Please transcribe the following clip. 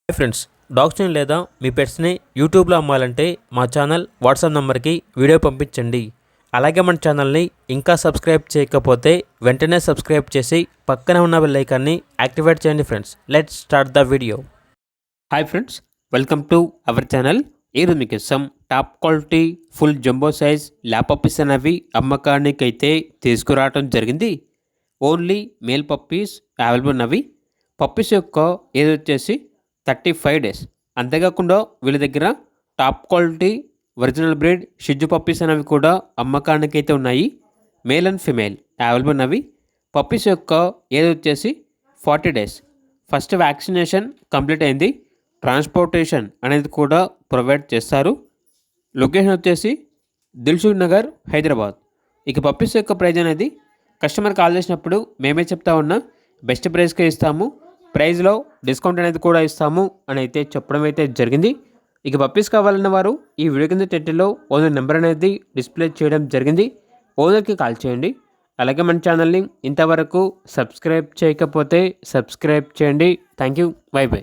Hi friends, డాగ్స్ని లేదా మీ పెట్స్ని యూట్యూబ్లో అమ్మాలంటే మా ఛానల్ వాట్సాప్ నెంబర్కి వీడియో పంపించండి. అలాగే మన ఛానల్ని ఇంకా సబ్స్క్రైబ్ చేయకపోతే వెంటనే సబ్స్క్రైబ్ చేసి పక్కనే ఉన్న బెల్ ఐకాన్ని యాక్టివేట్ చేయండి. Friends, let's start the video. Hi friends, welcome to our channel. ఈరోజు మీకు some top quality full jumbo size lab puppies అనేవి అమ్మకానికి అయితే తీసుకురావడం జరిగింది. ఓన్లీ మేల్ పప్పీస్ అవైలబుల్ ఉన్నవి. పప్పీస్ యొక్క ఏజ్ వచ్చేసి 35 days. అంతేకాకుండా వీళ్ళ దగ్గర టాప్ క్వాలిటీ ఒరిజినల్ బ్రీడ్ షిజ్జు పప్పీస్ అనేవి కూడా అమ్మకానికి అయితే ఉన్నాయి. మేల్ అండ్ ఫిమేల్ అవైలబుల్ ఉన్నవి. పప్పీస్ యొక్క ఏజ్ వచ్చేసి 40 days. ఫస్ట్ వ్యాక్సినేషన్ కంప్లీట్ అయింది. ట్రాన్స్పోర్టేషన్ అనేది కూడా ప్రొవైడ్ చేస్తారు. లొకేషన్ వచ్చేసి దిల్సుఖ్ నగర్, హైదరాబాద్. ఇక పప్పీస్ యొక్క ప్రైజ్ అనేది కస్టమర్ కాల్ చేసినప్పుడు మేమే చెప్తా ఉన్నా బెస్ట్ ప్రైస్కే ఇస్తాము, ప్రైజ్లో డిస్కౌంట్ అనేది కూడా ఇస్తాము అని అయితే చెప్పడం అయితే జరిగింది. ఇక పప్పీస్ కావాలన్న వారు ఈ వీడియో కింద టైటిల్లో ఓనర్ నెంబర్ అనేది డిస్ప్లే చేయడం జరిగింది. ఓనర్కి కాల్ చేయండి. అలాగే మన ఛానల్ని ఇంతవరకు సబ్స్క్రైబ్ చేయకపోతే సబ్స్క్రైబ్ చేయండి. Thank you. By by.